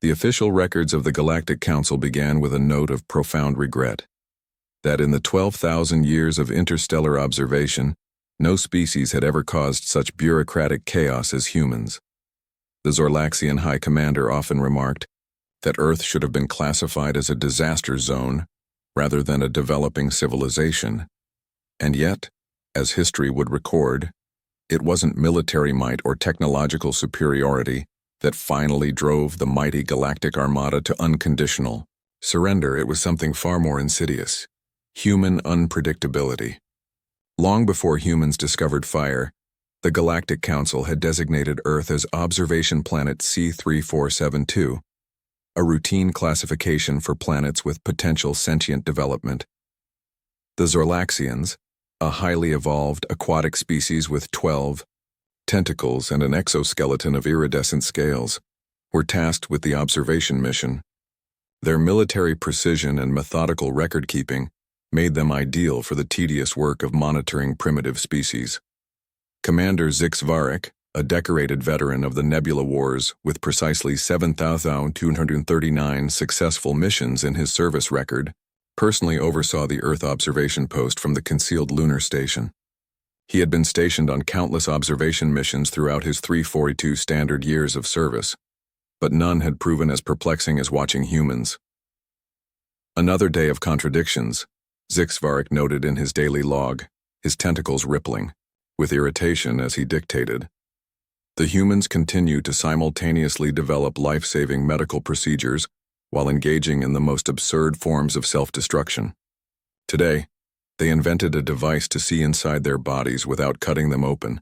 The official records of the Galactic Council began with a note of profound regret that in the 12,000 years of interstellar observation, no species had ever caused such bureaucratic chaos as humans. The Zorlaxian High Commander often remarked that Earth should have been classified as a disaster zone rather than a developing civilization. And yet, as history would record, it wasn't military might or technological superiority that finally drove the mighty Galactic Armada to unconditional surrender. It was something far more insidious: human unpredictability. Long before humans discovered fire, the Galactic Council had designated Earth as Observation Planet C3472, a routine classification for planets with potential sentient development. The Zorlaxians, a highly evolved aquatic species with 12 tentacles and an exoskeleton of iridescent scales, were tasked with the observation mission. Their military precision and methodical record-keeping made them ideal for the tedious work of monitoring primitive species. Commander Zix'Varik, a decorated veteran of the Nebula Wars with precisely 7,239 successful missions in his service record, personally oversaw the Earth observation post from the concealed lunar station. He had been stationed on countless observation missions throughout his 342 standard years of service, but none had proven as perplexing as watching humans. Another day of contradictions, Zix'Varik noted in his daily log, his tentacles rippling, with irritation as he dictated. The humans continued to simultaneously develop life-saving medical procedures while engaging in the most absurd forms of self-destruction. Today, they invented a device to see inside their bodies without cutting them open,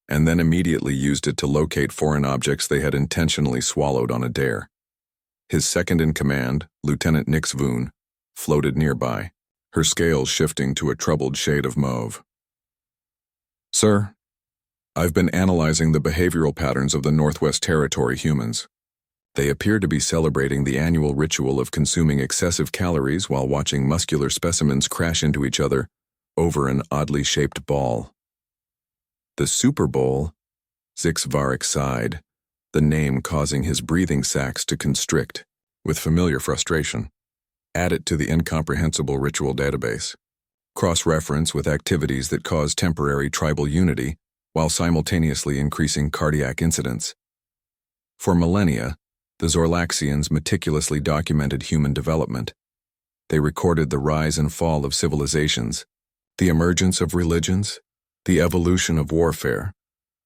and then immediately used it to locate foreign objects they had intentionally swallowed on a dare. His second-in-command, Lieutenant Zix'Varik, floated nearby, her scales shifting to a troubled shade of mauve. "Sir, I've been analyzing the behavioral patterns of the Northwest Territory humans. They appear to be celebrating the annual ritual of consuming excessive calories while watching muscular specimens crash into each other over an oddly shaped ball." "The Super Bowl?" Zix'Varik sighed, the name causing his breathing sacs to constrict with familiar frustration. Add it to the incomprehensible ritual database. Cross-reference with activities that cause temporary tribal unity while simultaneously increasing cardiac incidence. For millennia, the Zorlaxians meticulously documented human development. They recorded the rise and fall of civilizations, the emergence of religions, the evolution of warfare,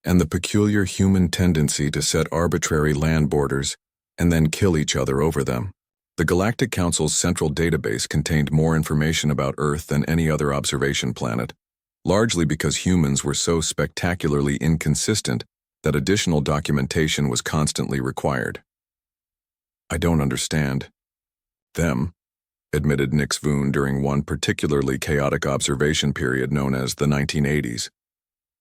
and the peculiar human tendency to set arbitrary land borders and then kill each other over them. The Galactic Council's central database contained more information about Earth than any other observation planet, largely because humans were so spectacularly inconsistent that additional documentation was constantly required. "I don't understand them," admitted Zix'Varik during one particularly chaotic observation period known as the 1980s.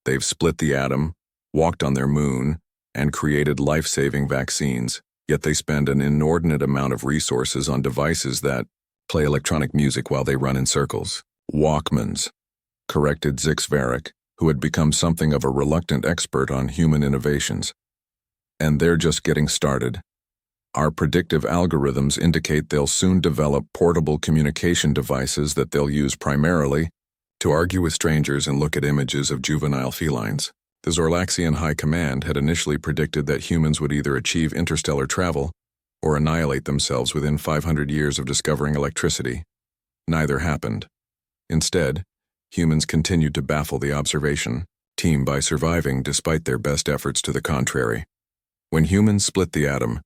"They've split the atom, walked on their moon, and created life-saving vaccines, yet they spend an inordinate amount of resources on devices that play electronic music while they run in circles." "Walkmans," corrected Zix'Varik, who had become something of a reluctant expert on human innovations. "And they're just getting started. Our predictive algorithms indicate they'll soon develop portable communication devices that they'll use primarily to argue with strangers and look at images of juvenile felines." The Zorlaxian High Command had initially predicted that humans would either achieve interstellar travel or annihilate themselves within 500 years of discovering electricity. Neither happened. Instead, humans continued to baffle the observation team by surviving despite their best efforts to the contrary. When humans split the atom,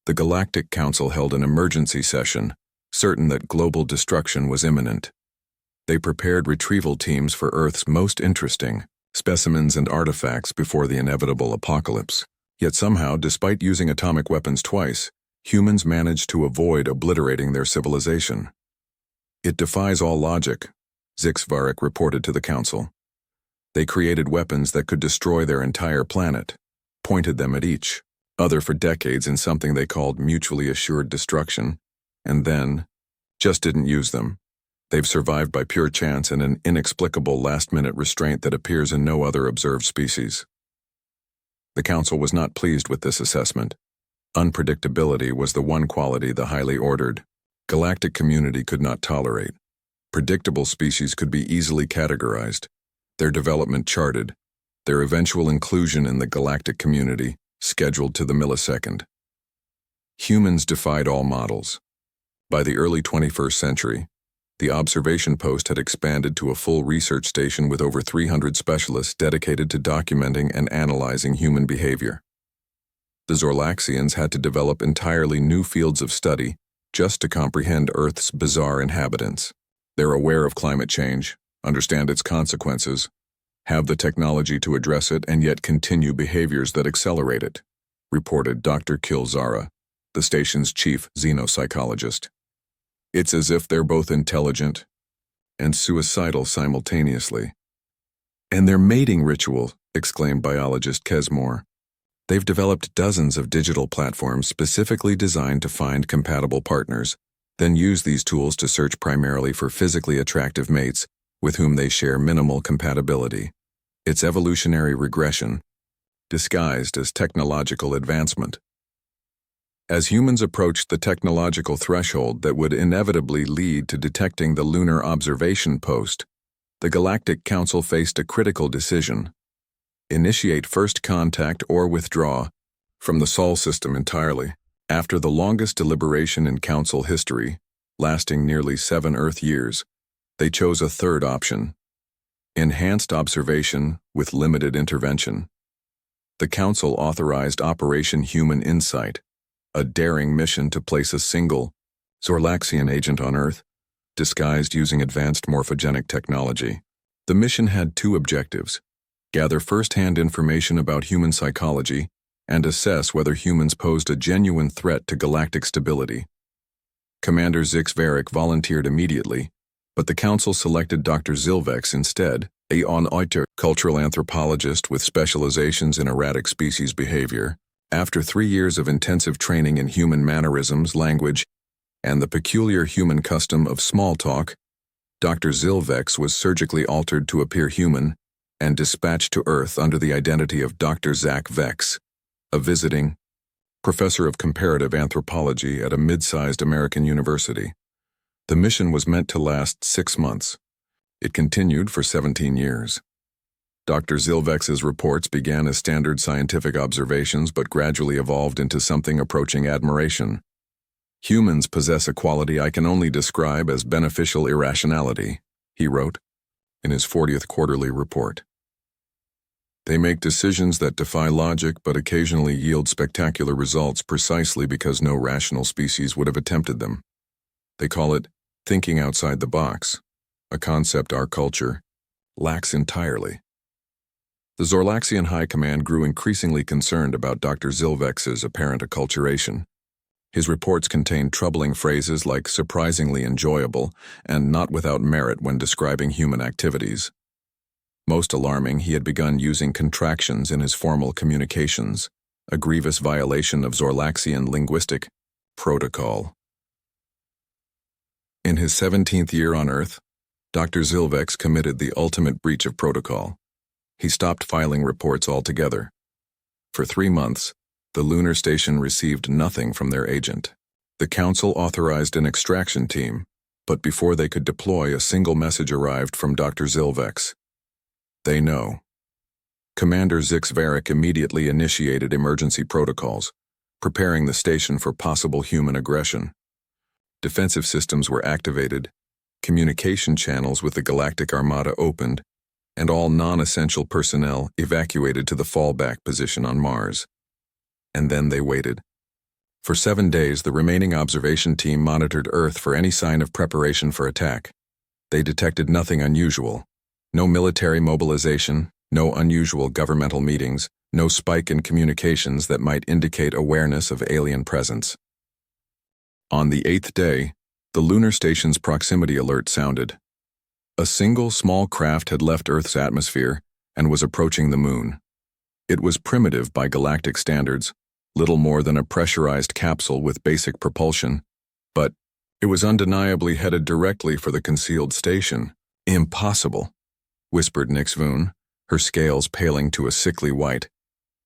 the Galactic Council held an emergency session, certain that global destruction was imminent. They prepared retrieval teams for Earth's most interesting specimens and artifacts before the inevitable apocalypse. Yet somehow, despite using atomic weapons twice, humans managed to avoid obliterating their civilization. "It defies all logic," Zix'Varik reported to the Council. "They created weapons that could destroy their entire planet, pointed them at each other for decades in something they called mutually assured destruction, and then just didn't use them. They've survived by pure chance and an inexplicable last-minute restraint that appears in no other observed species." The Council was not pleased with this assessment. Unpredictability was the one quality the highly ordered galactic community could not tolerate. Predictable species could be easily categorized, their development charted, their eventual inclusion in the galactic community scheduled to the millisecond. Humans defied all models. By the early 21st century, the observation post had expanded to a full research station with over 300 specialists dedicated to documenting and analyzing human behavior. The Zorlaxians had to develop entirely new fields of study just to comprehend Earth's bizarre inhabitants. They're aware of climate change, understand its consequences, have the technology to address it, and yet continue behaviors that accelerate it, reported Dr. Kilzara, the station's chief xenopsychologist. It's as if they're both intelligent and suicidal simultaneously. And their mating ritual, exclaimed biologist Kesmore. They've developed dozens of digital platforms specifically designed to find compatible partners, then use these tools to search primarily for physically attractive mates with whom they share minimal compatibility. It's evolutionary regression, disguised as technological advancement. As humans approached the technological threshold that would inevitably lead to detecting the lunar observation post, the Galactic Council faced a critical decision: initiate first contact or withdraw from the Sol system entirely. After the longest deliberation in Council history, lasting nearly 7 Earth years, they chose a third option: enhanced observation with limited intervention. The Council authorized Operation Human Insight, a daring mission to place a single Zorlaxian agent on Earth, disguised using advanced morphogenic technology. The mission had 2 objectives: gather first-hand information about human psychology and assess whether humans posed a genuine threat to galactic stability. Commander Zix'Varik volunteered immediately, but the Council selected Dr. Zil'Vex instead, a cultural anthropologist with specializations in erratic species behavior. After 3 years of intensive training in human mannerisms, language, and the peculiar human custom of small talk, Dr. Zil'Vex was surgically altered to appear human and dispatched to Earth under the identity of Dr. Zach Vex, a visiting professor of comparative anthropology at a mid-sized American university. The mission was meant to last 6 months. It continued for 17 years. Dr. Zil'Vex's reports began as standard scientific observations but gradually evolved into something approaching admiration. Humans possess a quality I can only describe as beneficial irrationality, he wrote in his 40th quarterly report. They make decisions that defy logic but occasionally yield spectacular results precisely because no rational species would have attempted them. They call it thinking outside the box, a concept our culture lacks entirely. The Zorlaxian High Command grew increasingly concerned about Dr. Zil'Vex's apparent acculturation. His reports contained troubling phrases like surprisingly enjoyable and not without merit when describing human activities. Most alarming, he had begun using contractions in his formal communications, a grievous violation of Zorlaxian linguistic protocol. In his 17th year on Earth, Dr. Zil'Vex committed the ultimate breach of protocol. He stopped filing reports altogether. For 3 months, the lunar station received nothing from their agent. The Council authorized an extraction team, but before they could deploy, a single message arrived from Dr. Zil'Vex. They know. Commander Zix'Varik immediately initiated emergency protocols, preparing the station for possible human aggression. Defensive systems were activated, communication channels with the Galactic Armada opened, and all non-essential personnel evacuated to the fallback position on Mars. And then they waited. For 7 days, the remaining observation team monitored Earth for any sign of preparation for attack. They detected nothing unusual. No military mobilization, no unusual governmental meetings, no spike in communications that might indicate awareness of alien presence. On the 8th day, the lunar station's proximity alert sounded. A single small craft had left Earth's atmosphere and was approaching the moon. It was primitive by galactic standards, little more than a pressurized capsule with basic propulsion, but it was undeniably headed directly for the concealed station. Impossible, whispered Nix Voon, her scales paling to a sickly white.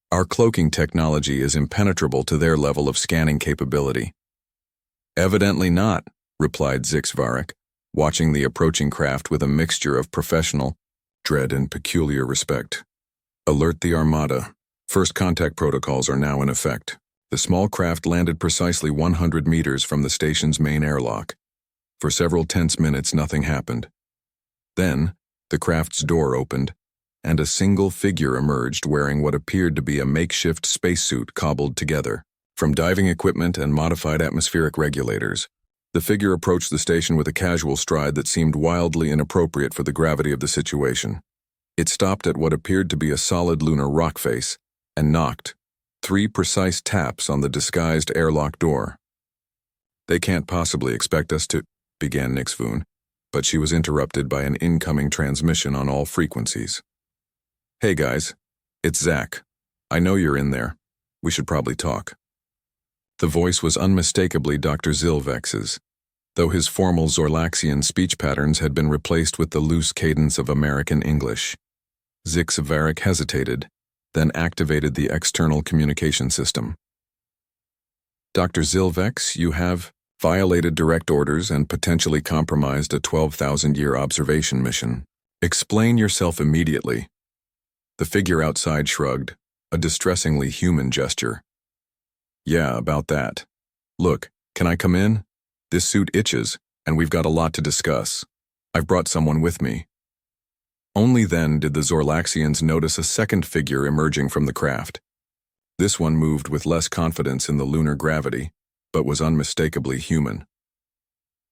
Our cloaking technology is impenetrable to their level of scanning capability. Evidently not, replied Zix'Varik, watching the approaching craft with a mixture of professional dread and peculiar respect. Alert the Armada. First contact protocols are now in effect. The small craft landed precisely 100 meters from the station's main airlock. For several tense minutes, nothing happened. Then, the craft's door opened, and a single figure emerged wearing what appeared to be a makeshift spacesuit cobbled together. From diving equipment and modified atmospheric regulators, the figure approached the station with a casual stride that seemed wildly inappropriate for the gravity of the situation. It stopped at what appeared to be a solid lunar rock face and knocked 3 precise taps on the disguised airlock door. They can't possibly expect us to, began Nixvoon, but she was interrupted by an incoming transmission on all frequencies. Hey guys, it's Zach. I know you're in there. We should probably talk. The voice was unmistakably Dr. Zil'Vex's, though his formal Zorlaxian speech patterns had been replaced with the loose cadence of American English. Zix'Varik hesitated, then activated the external communication system. Dr. Zil'Vex, you have violated direct orders and potentially compromised a 12,000-year observation mission. Explain yourself immediately. The figure outside shrugged, a distressingly human gesture. Yeah, about that. Look, can I come in? This suit itches, and we've got a lot to discuss. I've brought someone with me. Only then did the Zorlaxians notice a second figure emerging from the craft. This one moved with less confidence in the lunar gravity, but was unmistakably human.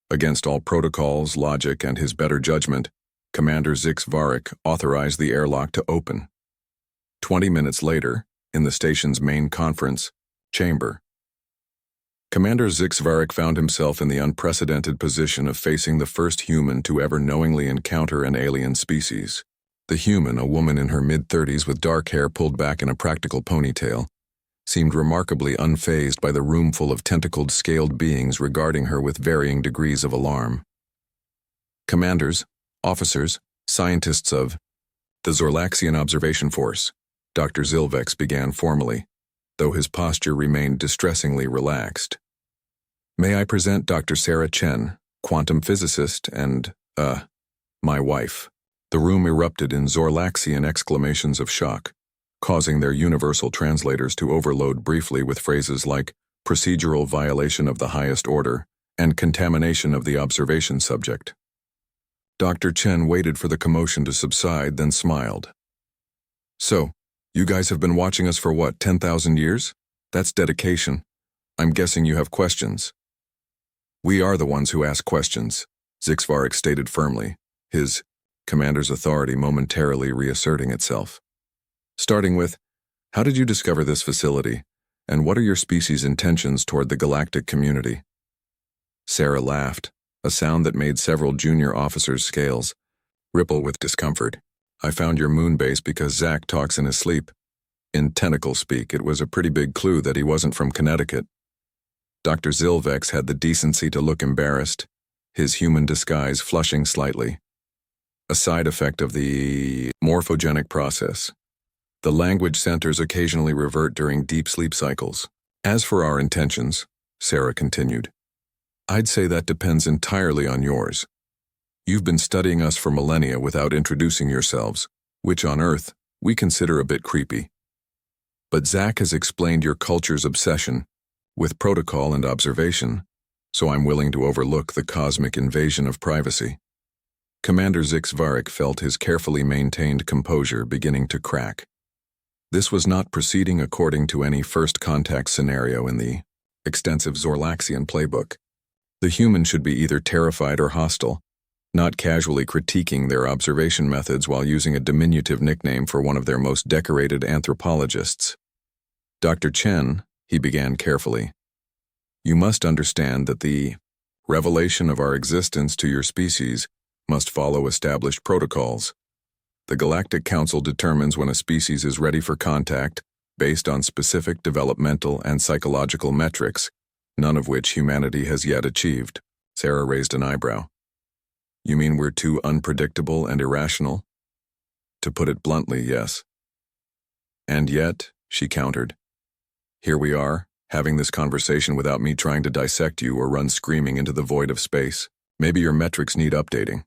Against all protocols, logic, and his better judgment, Commander Zix'Varik authorized the airlock to open. 20 minutes later, in the station's main conference chamber, Commander Zix'Varik found himself in the unprecedented position of facing the first human to ever knowingly encounter an alien species. The human, a woman in her mid-30s with dark hair pulled back in a practical ponytail, seemed remarkably unfazed by the roomful of tentacled, scaled beings regarding her with varying degrees of alarm. Commanders, officers, scientists of the Zorlaxian Observation Force, Dr. Zil'Vex began formally, though his posture remained distressingly relaxed. May I present Dr. Sarah Chen, quantum physicist and, my wife. The room erupted in Zorlaxian exclamations of shock, causing their universal translators to overload briefly with phrases like procedural violation of the highest order and contamination of the observation subject. Dr. Chen waited for the commotion to subside, then smiled. So, you guys have been watching us for what, 10,000 years? That's dedication. I'm guessing you have questions. We are the ones who ask questions, Zix'Varik stated firmly, his commander's authority momentarily reasserting itself. Starting with, how did you discover this facility, and what are your species' intentions toward the galactic community? Sarah laughed, a sound that made several junior officers' scales ripple with discomfort. I found your moon base because Zach talks in his sleep. In tentacle speak, it was a pretty big clue that he wasn't from Connecticut. Dr. Zil'Vex had the decency to look embarrassed, his human disguise flushing slightly. A side effect of the morphogenic process. The language centers occasionally revert during deep sleep cycles. As for our intentions, Sarah continued, I'd say that depends entirely on yours. You've been studying us for millennia without introducing yourselves, which on Earth we consider a bit creepy. But Zach has explained your culture's obsession with protocol and observation, so I'm willing to overlook the cosmic invasion of privacy. Commander Zix'Varik felt his carefully maintained composure beginning to crack. This was not proceeding according to any first contact scenario in the extensive Zorlaxian playbook. The human should be either terrified or hostile, not casually critiquing their observation methods while using a diminutive nickname for one of their most decorated anthropologists. Dr. Chen, he began carefully, you must understand that the revelation of our existence to your species must follow established protocols. The Galactic Council determines when a species is ready for contact based on specific developmental and psychological metrics, none of which humanity has yet achieved. Sarah raised an eyebrow. You mean we're too unpredictable and irrational? To put it bluntly, yes. And yet, she countered. Here we are, having this conversation without me trying to dissect you or run screaming into the void of space. Maybe your metrics need updating.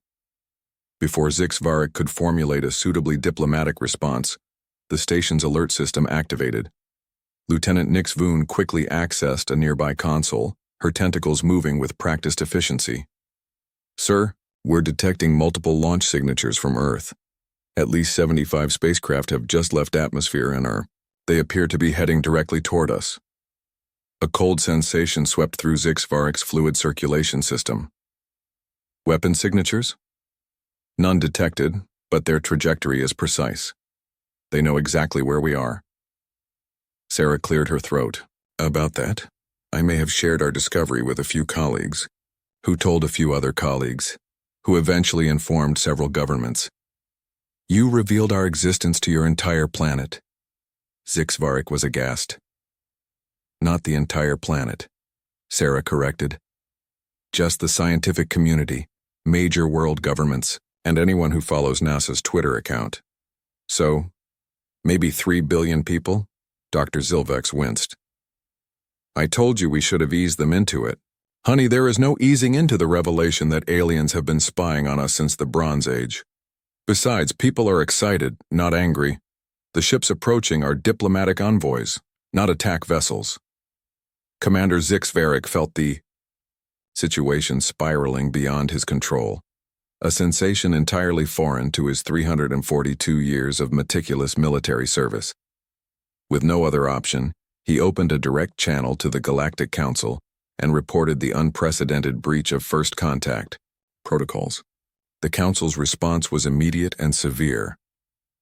Before Zix'Varik could formulate a suitably diplomatic response, the station's alert system activated. Lieutenant Nix Voon quickly accessed a nearby console, her tentacles moving with practiced efficiency. Sir, we're detecting multiple launch signatures from Earth. At least 75 spacecraft have just left atmosphere and they appear to be heading directly toward us. A cold sensation swept through Zix'Varik's fluid circulation system. Weapon signatures? None detected, but their trajectory is precise. They know exactly where we are. Sarah cleared her throat. About that, I may have shared our discovery with a few colleagues, who told a few other colleagues, who eventually informed several governments. You revealed our existence to your entire planet. Zix'Varik was aghast. Not the entire planet, Sarah corrected. Just the scientific community, major world governments, and anyone who follows NASA's Twitter account. So, maybe 3 billion people? Dr. Zil'Vex winced. I told you we should have eased them into it. Honey, there is no easing into the revelation that aliens have been spying on us since the Bronze Age. Besides, people are excited, not angry. The ships approaching are diplomatic envoys, not attack vessels. Commander Zix'Varik felt the situation spiraling beyond his control, a sensation entirely foreign to his 342 years of meticulous military service. With no other option, he opened a direct channel to the Galactic Council and reported the unprecedented breach of first contact protocols. The Council's response was immediate and severe.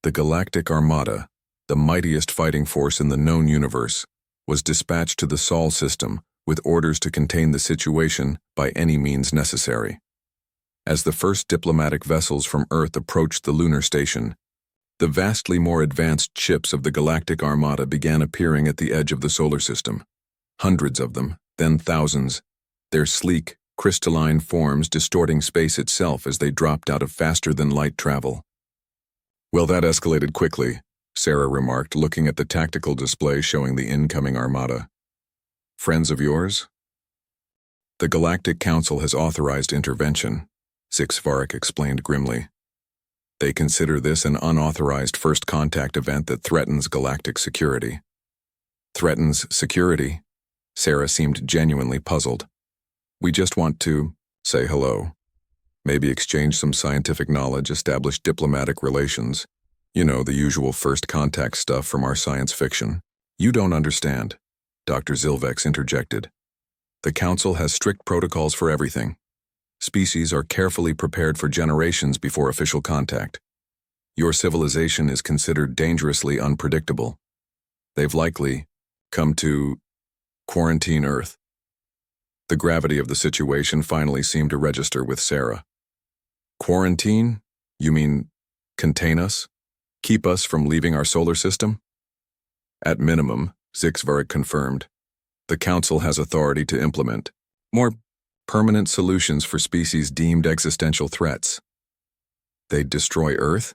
The Galactic Armada, the mightiest fighting force in the known universe, was dispatched to the Sol system with orders to contain the situation by any means necessary. As the first diplomatic vessels from Earth approached the lunar station, the vastly more advanced ships of the Galactic Armada began appearing at the edge of the solar system. Hundreds of them, then thousands, their sleek, crystalline forms distorting space itself as they dropped out of faster-than-light travel. Well, that escalated quickly, Sarah remarked, looking at the tactical display showing the incoming armada. Friends of yours? The Galactic Council has authorized intervention, Zix'Varik explained grimly. They consider this an unauthorized first contact event that threatens galactic security. Threatens security? Sarah seemed genuinely puzzled. We just want to say hello. Maybe exchange some scientific knowledge, establish diplomatic relations. You know, the usual first contact stuff from our science fiction. You don't understand, Dr. Zil'Vex interjected. The Council has strict protocols for everything. Species are carefully prepared for generations before official contact. Your civilization is considered dangerously unpredictable. They've likely come to quarantine Earth. The gravity of the situation finally seemed to register with Sarah. Quarantine? You mean contain us? Keep us from leaving our solar system? At minimum, Zix'Varik confirmed, the Council has authority to implement more permanent solutions for species deemed existential threats. They'd destroy Earth?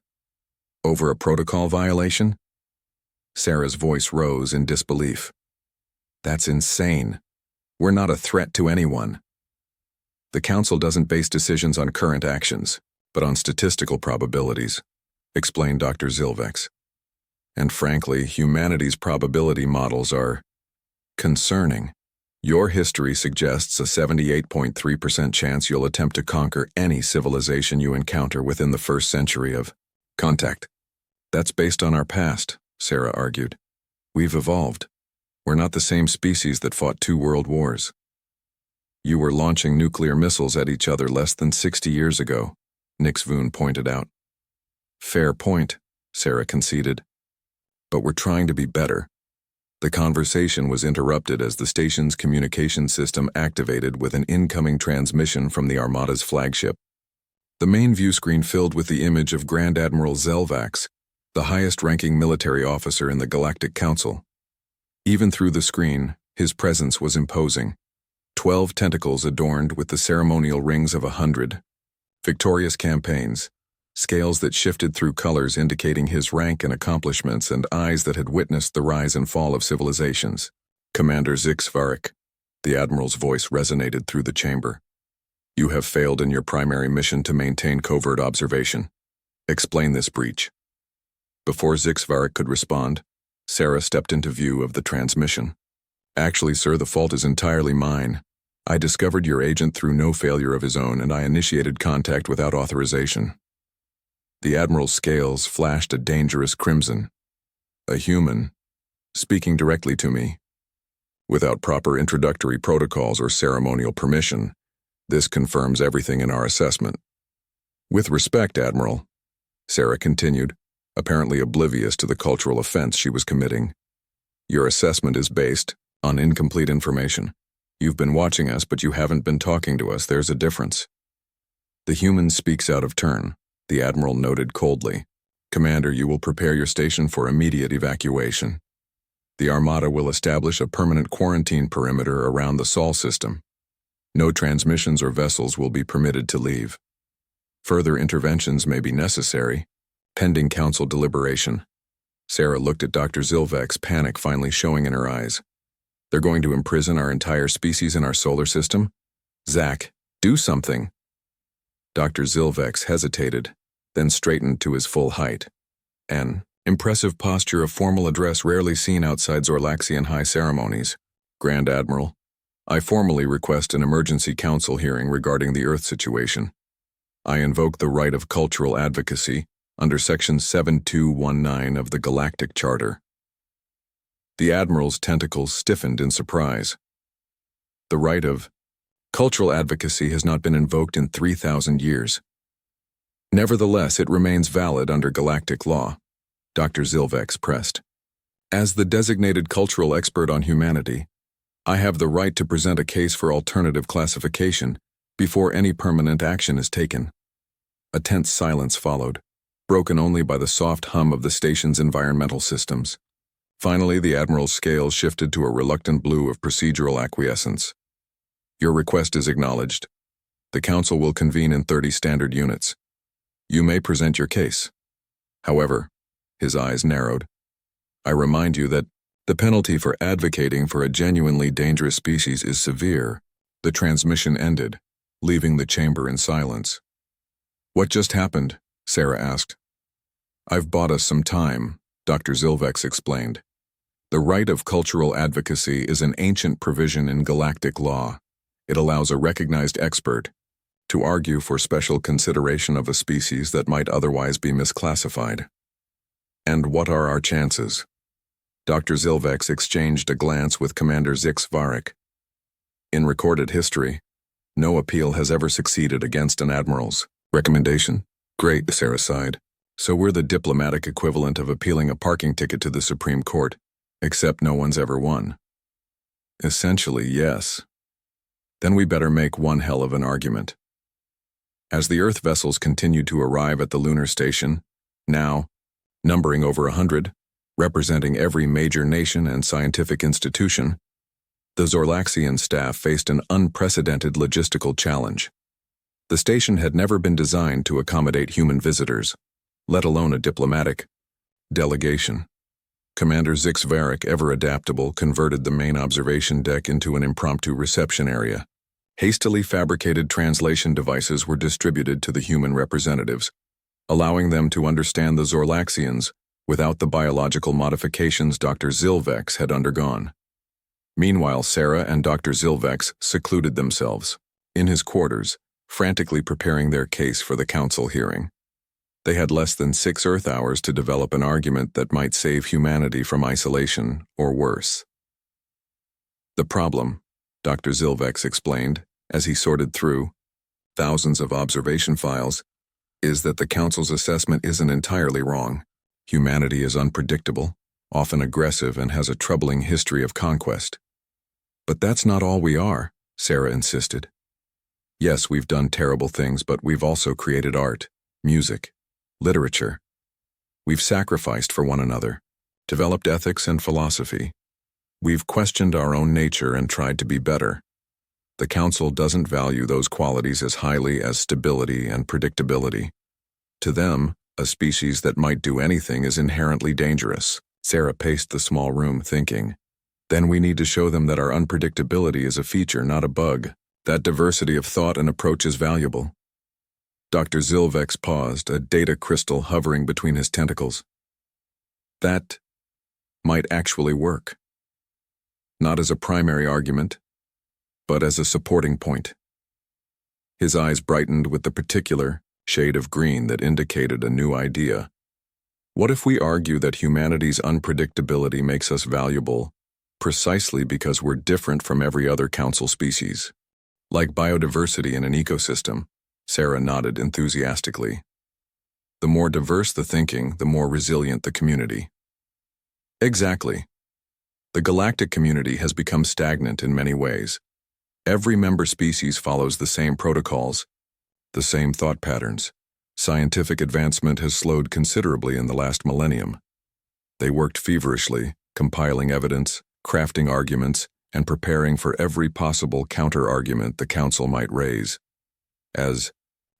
Over a protocol violation? Sarah's voice rose in disbelief. That's insane. We're not a threat to anyone. The Council doesn't base decisions on current actions, but on statistical probabilities, explained Dr. Zil'Vex. And frankly, humanity's probability models are concerning. Your history suggests a 78.3% chance you'll attempt to conquer any civilization you encounter within the first century of contact. That's based on our past, Sarah argued. We've evolved. We're not the same species that fought 2 world wars. You were launching nuclear missiles at each other less than 60 years ago, Nix Voon pointed out. Fair point, Sarah conceded. But we're trying to be better. The conversation was interrupted as the station's communication system activated with an incoming transmission from the Armada's flagship. The main view screen filled with the image of Grand Admiral Zil'Vex, the highest-ranking military officer in the Galactic Council. Even through the screen, his presence was imposing. 12 tentacles adorned with the ceremonial rings of 100. Victorious campaigns, scales that shifted through colors indicating his rank and accomplishments, and eyes that had witnessed the rise and fall of civilizations. "Commander Zix'Varik," the Admiral's voice resonated through the chamber. "You have failed in your primary mission to maintain covert observation. Explain this breach." Before Zix'Varik could respond, Sarah stepped into view of the transmission. "Actually, sir, the fault is entirely mine. I discovered your agent through no failure of his own, and I initiated contact without authorization." The Admiral's scales flashed a dangerous crimson. "A human, speaking directly to me, without proper introductory protocols or ceremonial permission. This confirms everything in our assessment." "With respect, Admiral," Sarah continued, apparently oblivious to the cultural offense she was committing, "your assessment is based on incomplete information. You've been watching us, but you haven't been talking to us. There's a difference." "The human speaks out of turn," the Admiral noted coldly. "Commander, you will prepare your station for immediate evacuation. The Armada will establish a permanent quarantine perimeter around the Sol system. No transmissions or vessels will be permitted to leave. Further interventions may be necessary, pending Council deliberation." Sarah looked at Dr. Zil'Vex, panic finally showing in her eyes. "They're going to imprison our entire species in our solar system? Zach, do something." Dr. Zil'Vex hesitated, then straightened to his full height. An impressive posture of formal address rarely seen outside Zorlaxian high ceremonies. "Grand Admiral, I formally request an emergency council hearing regarding the Earth situation. I invoke the right of cultural advocacy under Section 7219 of the Galactic Charter." The Admiral's tentacles stiffened in surprise. "The right of cultural advocacy has not been invoked in 3,000 years. Nevertheless, it remains valid under galactic law," Dr. Zil'Vex pressed. "As the designated cultural expert on humanity, I have the right to present a case for alternative classification before any permanent action is taken." A tense silence followed, broken only by the soft hum of the station's environmental systems. Finally, the Admiral's scales shifted to a reluctant blue of procedural acquiescence. "Your request is acknowledged. The Council will convene in 30 standard units. You may present your case. However," his eyes narrowed, "I remind you that the penalty for advocating for a genuinely dangerous species is severe." The transmission ended, leaving the chamber in silence. "What just happened?" Sarah asked. "I've bought us some time," Dr. Zil'Vex explained. "The right of cultural advocacy is an ancient provision in galactic law. It allows a recognized expert to argue for special consideration of a species that might otherwise be misclassified." "And what are our chances?" Dr. Zil'Vex exchanged a glance with Commander Zix'Varik. "In recorded history, no appeal has ever succeeded against an admiral's recommendation." "Great," Sarah sighed. "So we're the diplomatic equivalent of appealing a parking ticket to the Supreme Court, except no one's ever won." "Essentially, yes." "Then we better make one hell of an argument." As the Earth vessels continued to arrive at the lunar station, now numbering over 100, representing every major nation and scientific institution, the Zorlaxian staff faced an unprecedented logistical challenge. The station had never been designed to accommodate human visitors, let alone a diplomatic delegation. Commander Zix'Varik, ever adaptable, converted the main observation deck into an impromptu reception area. Hastily fabricated translation devices were distributed to the human representatives, allowing them to understand the Zorlaxians without the biological modifications Dr. Zil'Vex had undergone. Meanwhile, Sarah and Dr. Zil'Vex secluded themselves in his quarters, frantically preparing their case for the council hearing. They had less than 6 Earth hours to develop an argument that might save humanity from isolation, or worse. "The problem," Dr. Zil'Vex explained, as he sorted through thousands of observation files, "is that the Council's assessment isn't entirely wrong. Humanity is unpredictable, often aggressive, and has a troubling history of conquest." "But that's not all we are," Sarah insisted. "Yes, we've done terrible things, but we've also created art, music, literature. We've sacrificed for one another, developed ethics and philosophy. We've questioned our own nature and tried to be better. The Council doesn't value those qualities as highly as stability and predictability. To them, a species that might do anything is inherently dangerous. Sarah paced the small room, thinking, then we need to show them that our unpredictability is a feature, not a bug. That diversity of thought and approach is valuable. Dr. Zil'Vex paused, a data crystal hovering between his tentacles. That might actually work. Not as a primary argument, but as a supporting point. His eyes brightened with the particular shade of green that indicated a new idea. What if we argue that humanity's unpredictability makes us valuable precisely because we're different from every other council species? Like biodiversity in an ecosystem, Sarah nodded enthusiastically. The more diverse the thinking, the more resilient the community. Exactly. The galactic community has become stagnant in many ways. Every member species follows the same protocols, the same thought patterns. Scientific advancement has slowed considerably in the last millennium. They worked feverishly, compiling evidence, crafting arguments, and preparing for every possible counter-argument the council might raise. As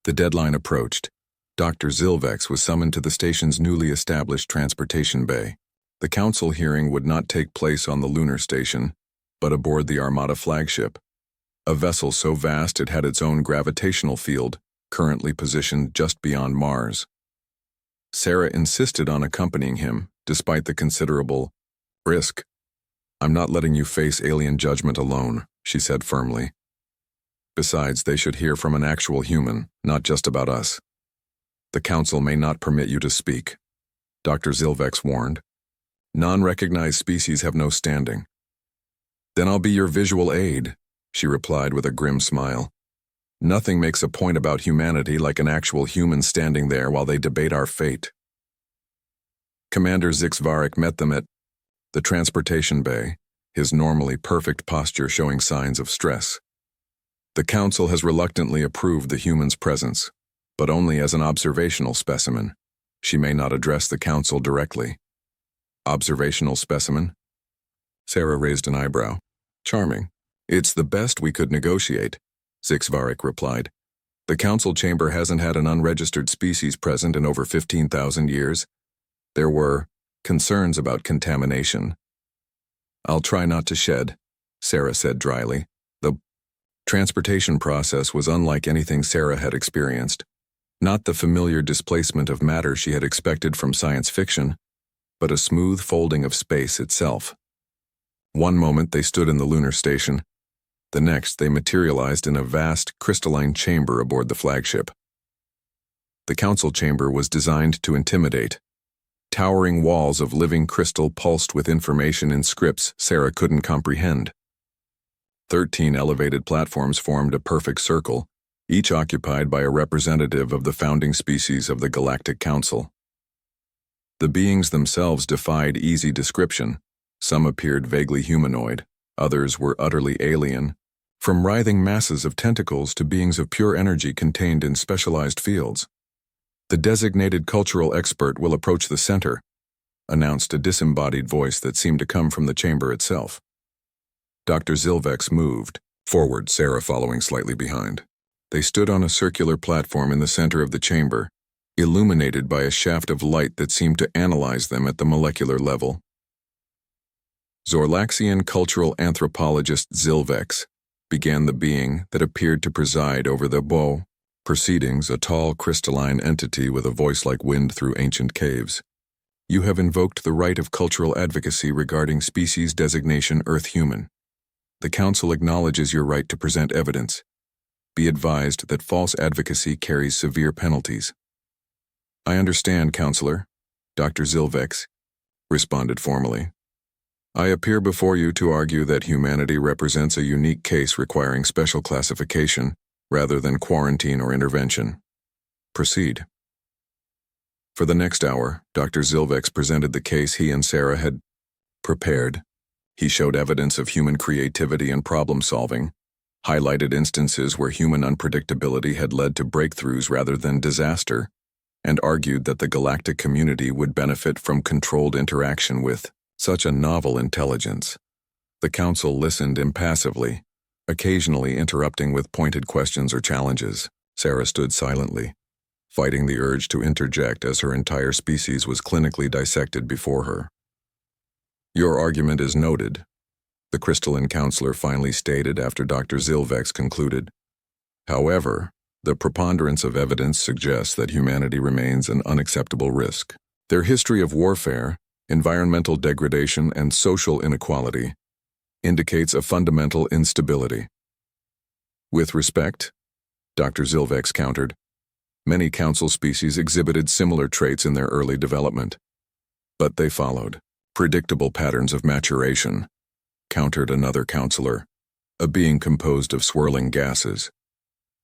the deadline approached, Dr. Zil'Vex was summoned to the station's newly established transportation bay. The council hearing would not take place on the lunar station, but aboard the Armada flagship, a vessel so vast it had its own gravitational field, currently positioned just beyond Mars. Sarah insisted on accompanying him, despite the considerable risk. I'm not letting you face alien judgment alone, she said firmly. Besides, they should hear from an actual human, not just about us. The council may not permit you to speak, Dr. Zil'Vex warned. Non-recognized species have no standing. Then I'll be your visual aid, she replied with a grim smile. Nothing makes a point about humanity like an actual human standing there while they debate our fate. Commander Zix'Varik met them at the transportation bay, his normally perfect posture showing signs of stress. The council has reluctantly approved the human's presence, but only as an observational specimen. She may not address the council directly. Observational specimen? Sarah raised an eyebrow. Charming. It's the best we could negotiate, Zix'Varik replied. The council chamber hasn't had an unregistered species present in over 15,000 years. There were concerns about contamination. I'll try not to shed, Sarah said dryly. The transportation process was unlike anything Sarah had experienced. Not the familiar displacement of matter she had expected from science fiction, but a smooth folding of space itself. One moment they stood in the lunar station. The next they materialized in a vast crystalline chamber aboard the flagship. The council chamber was designed to intimidate. Towering walls of living crystal pulsed with information in scripts Sarah couldn't comprehend. 13 elevated platforms formed a perfect circle, each occupied by a representative of the founding species of the Galactic Council. The beings themselves defied easy description. Some appeared vaguely humanoid, others were utterly alien, from writhing masses of tentacles to beings of pure energy contained in specialized fields. The designated cultural expert will approach the center, announced a disembodied voice that seemed to come from the chamber itself. Dr. Zil'Vex moved forward, Sarah following slightly behind. They stood on a circular platform in the center of the chamber, illuminated by a shaft of light that seemed to analyze them at the molecular level. Zorlaxian cultural anthropologist Zil'Vex began the being that appeared to preside over the proceedings, a tall crystalline entity with a voice like wind through ancient caves. You have invoked the right of cultural advocacy regarding species designation Earth-Human. The Council acknowledges your right to present evidence. Be advised that false advocacy carries severe penalties. I understand, Counselor, Dr. Zil'Vex responded formally. I appear before you to argue that humanity represents a unique case requiring special classification rather than quarantine or intervention. Proceed. For the next hour, Dr. Zil'Vex presented the case he and Sarah had prepared. He showed evidence of human creativity and problem-solving, highlighted instances where human unpredictability had led to breakthroughs rather than disaster, and argued that the galactic community would benefit from controlled interaction with such a novel intelligence. The Council listened impassively, occasionally interrupting with pointed questions or challenges. Sarah stood silently, fighting the urge to interject as her entire species was clinically dissected before her. "Your argument is noted," the crystalline counselor finally stated after Dr. Zil'Vex concluded. "However, the preponderance of evidence suggests that humanity remains an unacceptable risk. Their history of warfare, environmental degradation, and social inequality indicates a fundamental instability." "With respect," Dr. Zil'Vex countered, "many council species exhibited similar traits in their early development. But they followed predictable patterns of maturation," countered another counselor, "a being composed of swirling gases.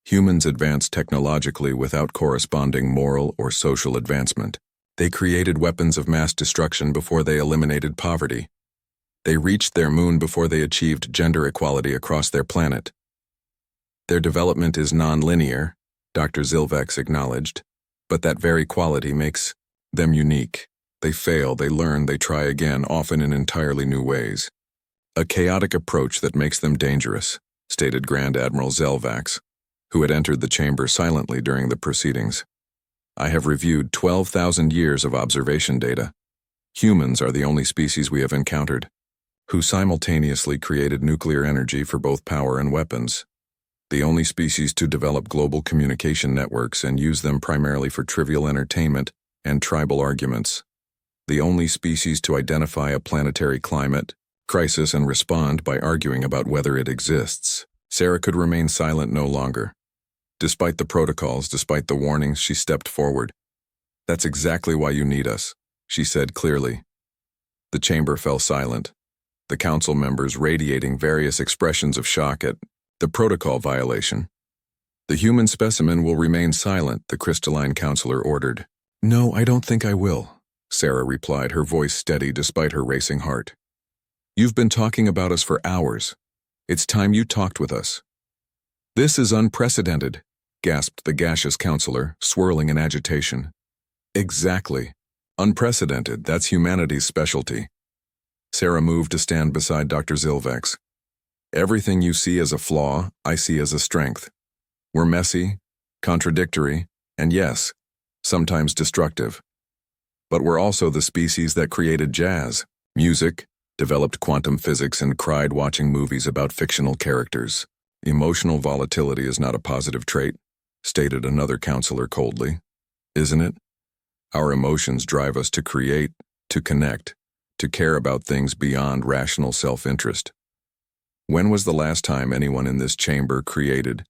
Humans advanced technologically without corresponding moral or social advancement. They created weapons of mass destruction before they eliminated poverty. They reached their moon before they achieved gender equality across their planet. Their development is non-linear," Dr. Zil'Vex acknowledged, "but that very quality makes them unique. They fail, they learn, they try again, often in entirely new ways. A chaotic approach that makes them dangerous," stated Grand Admiral Zil'Vex, who had entered the chamber silently during the proceedings. "I have reviewed 12,000 years of observation data. Humans are the only species we have encountered who simultaneously created nuclear energy for both power and weapons. The only species to develop global communication networks and use them primarily for trivial entertainment and tribal arguments. The only species to identify a planetary climate crisis and respond by arguing about whether it exists." Sarah could remain silent no longer. Despite the protocols, despite the warnings, she stepped forward. "That's exactly why you need us," she said clearly. The chamber fell silent, the council members radiating various expressions of shock at the protocol violation. "The human specimen will remain silent," the crystalline counselor ordered. "No, I don't think I will," Sarah replied, her voice steady despite her racing heart. "You've been talking about us for hours. It's time you talked with us." "This is unprecedented," gasped the gaseous counselor, swirling in agitation. "Exactly. Unprecedented, that's humanity's specialty." Sarah moved to stand beside Dr. Zil'Vex. "Everything you see as a flaw, I see as a strength. We're messy, contradictory, and yes, sometimes destructive. But we're also the species that created jazz, music, developed quantum physics, and cried watching movies about fictional characters. Emotional volatility is not a positive trait," stated another counselor coldly. "Isn't it? Our emotions drive us to create, to connect, to care about things beyond rational self-interest. When was the last time anyone in this chamber created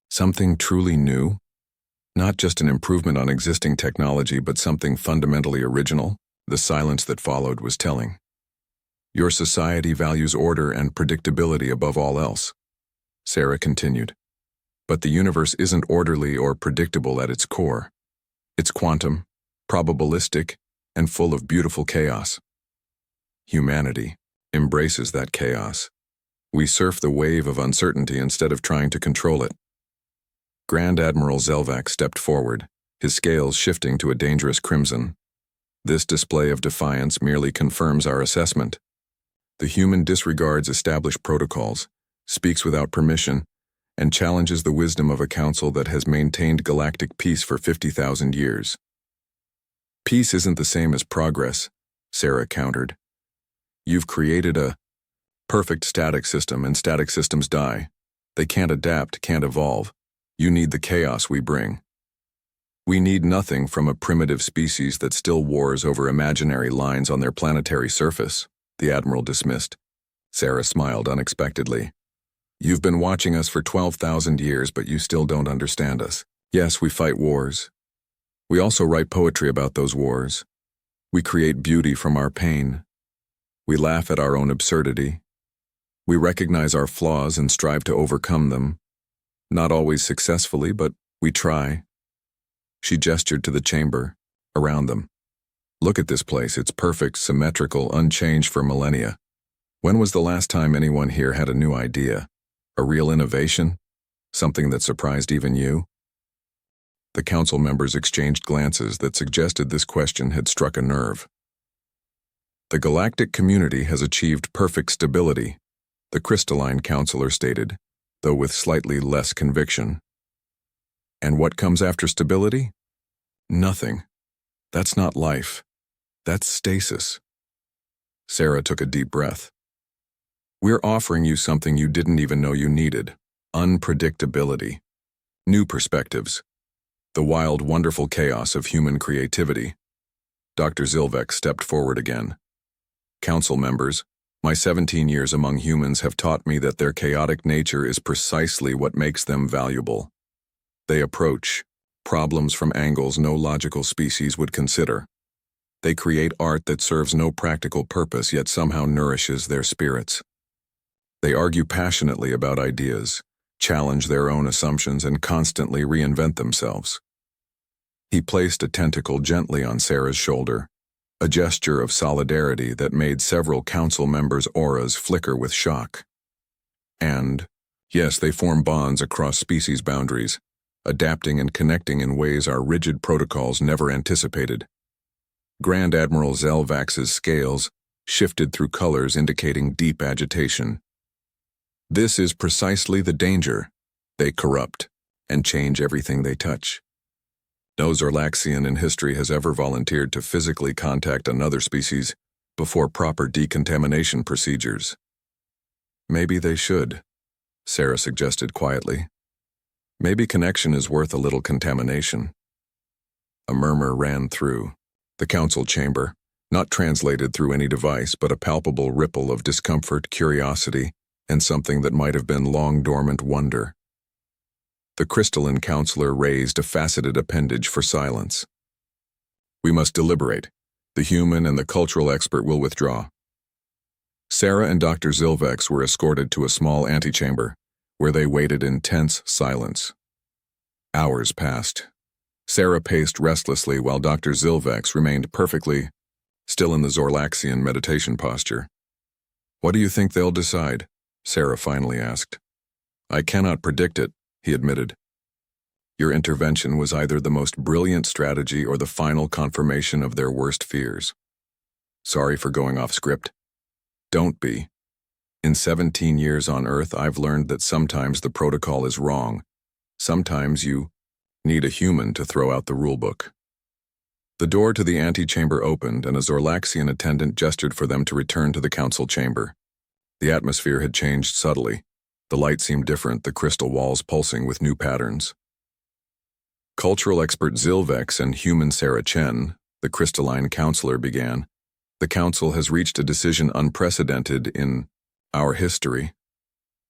something truly new? Not just an improvement on existing technology, but something fundamentally original?" The silence that followed was telling. "Your society values order and predictability above all else," Sarah continued. "But the universe isn't orderly or predictable at its core. It's quantum, probabilistic, and full of beautiful chaos. Humanity embraces that chaos. We surf the wave of uncertainty instead of trying to control it." Grand Admiral Zil'Vex stepped forward, his scales shifting to a dangerous crimson. "This display of defiance merely confirms our assessment. The human disregards established protocols, speaks without permission, and challenges the wisdom of a council that has maintained galactic peace for 50,000 years. Peace isn't the same as progress," Sarah countered. "You've created a perfect static system, and static systems die. They can't adapt, can't evolve. You need the chaos we bring. We need nothing from a primitive species that still wars over imaginary lines on their planetary surface," the Admiral dismissed. Sarah smiled unexpectedly. "You've been watching us for 12,000 years, but you still don't understand us. Yes, we fight wars. We also write poetry about those wars. We create beauty from our pain. We laugh at our own absurdity. We recognize our flaws and strive to overcome them. Not always successfully, but we try." She gestured to the chamber, around them. "Look at this place. It's perfect, symmetrical, unchanged for millennia. When was the last time anyone here had a new idea? A real innovation? Something that surprised even you?" The council members exchanged glances that suggested this question had struck a nerve. "The galactic community has achieved perfect stability," the crystalline counselor stated, though with slightly less conviction. "And what comes after stability? Nothing. That's not life. That's stasis. Sarah took a deep breath. We're offering you something you didn't even know you needed. Unpredictability. New perspectives. The wild, wonderful chaos of human creativity. Dr. Zil'Vex stepped forward again. Council members, my 17 years among humans have taught me that their chaotic nature is precisely what makes them valuable. They approach problems from angles no logical species would consider. They create art that serves no practical purpose yet somehow nourishes their spirits. They argue passionately about ideas, challenge their own assumptions, and constantly reinvent themselves. He placed a tentacle gently on Sarah's shoulder, a gesture of solidarity that made several council members' auras flicker with shock. And, yes, they form bonds across species boundaries, adapting and connecting in ways our rigid protocols never anticipated. Grand Admiral Zil'Vex's scales shifted through colors indicating deep agitation. This is precisely the danger. They corrupt and change everything they touch. No Zorlaxian in history has ever volunteered to physically contact another species before proper decontamination procedures. Maybe they should, Sarah suggested quietly. Maybe connection is worth a little contamination. A murmur ran through the council chamber, not translated through any device, but a palpable ripple of discomfort, curiosity, and something that might have been long-dormant wonder. The crystalline counselor raised a faceted appendage for silence. We must deliberate. The human and the cultural expert will withdraw. Sarah and Dr. Zil'Vex were escorted to a small antechamber, where they waited in tense silence. Hours passed. Sarah paced restlessly while Dr. Zil'Vex remained perfectly still in the Zorlaxian meditation posture. What do you think they'll decide? Sarah finally asked. I cannot predict it, he admitted. Your intervention was either the most brilliant strategy or the final confirmation of their worst fears. Sorry for going off script. Don't be. In 17 years on Earth, I've learned that sometimes the protocol is wrong. Sometimes you need a human to throw out the rulebook. The door to the antechamber opened and a Zorlaxian attendant gestured for them to return to the council chamber. The atmosphere had changed subtly. The light seemed different, the crystal walls pulsing with new patterns. Cultural expert Zil'Vex and human Sarah Chen, the crystalline counselor, began. The council has reached a decision unprecedented in our history.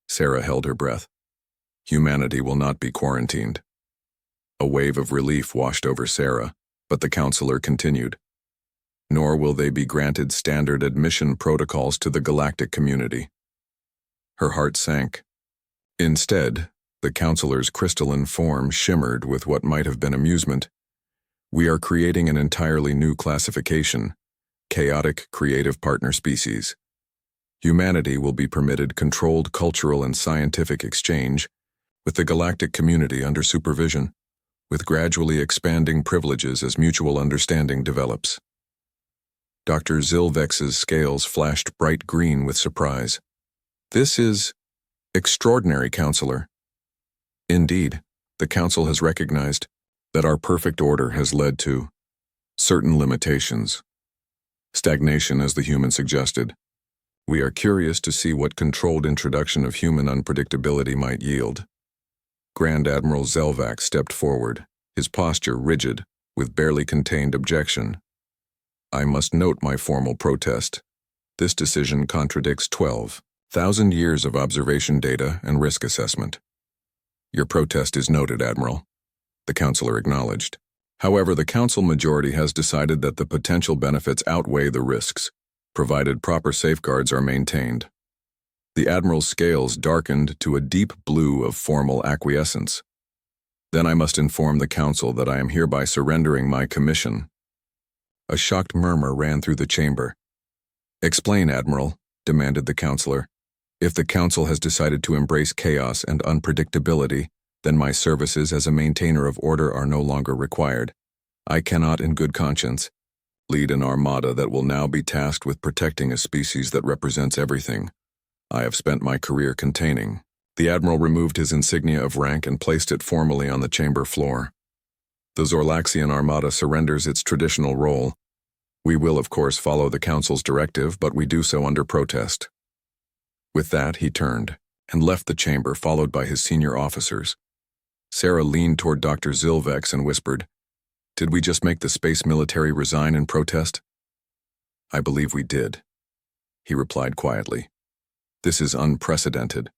Sarah held her breath. Humanity will not be quarantined. A wave of relief washed over Sarah, but the counselor continued. Nor will they be granted standard admission protocols to the galactic community. Her heart sank. Instead, the counselor's crystalline form shimmered with what might have been amusement. We are creating an entirely new classification, chaotic creative partner species. Humanity will be permitted controlled cultural and scientific exchange with the galactic community under supervision, with gradually expanding privileges as mutual understanding develops. Dr. Zil'Vex's scales flashed bright green with surprise. This is extraordinary, counselor. Indeed, the council has recognized that our perfect order has led to certain limitations. Stagnation, as the human suggested. We are curious to see what controlled introduction of human unpredictability might yield. Grand Admiral Zil'Vex stepped forward, his posture rigid, with barely contained objection. I must note my formal protest. This decision contradicts 12,000 years of observation data and risk assessment. Your protest is noted, Admiral, the counselor acknowledged. However, the council majority has decided that the potential benefits outweigh the risks, provided proper safeguards are maintained. The Admiral's scales darkened to a deep blue of formal acquiescence. Then I must inform the council that I am hereby surrendering my commission. A shocked murmur ran through the chamber. Explain, Admiral, demanded the counselor. If the council has decided to embrace chaos and unpredictability, then my services as a maintainer of order are no longer required. I cannot, in good conscience, lead an armada that will now be tasked with protecting a species that represents everything I have spent my career containing. The Admiral removed his insignia of rank and placed it formally on the chamber floor. The Zorlaxian Armada surrenders its traditional role. We will, of course, follow the Council's directive, but we do so under protest." With that, he turned and left the chamber, followed by his senior officers. Sarah leaned toward Dr. Zil'Vex and whispered, "Did we just make the space military resign in protest?" "I believe we did," he replied quietly. "This is unprecedented.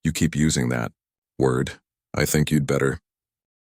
You keep using that word. I think you'd better."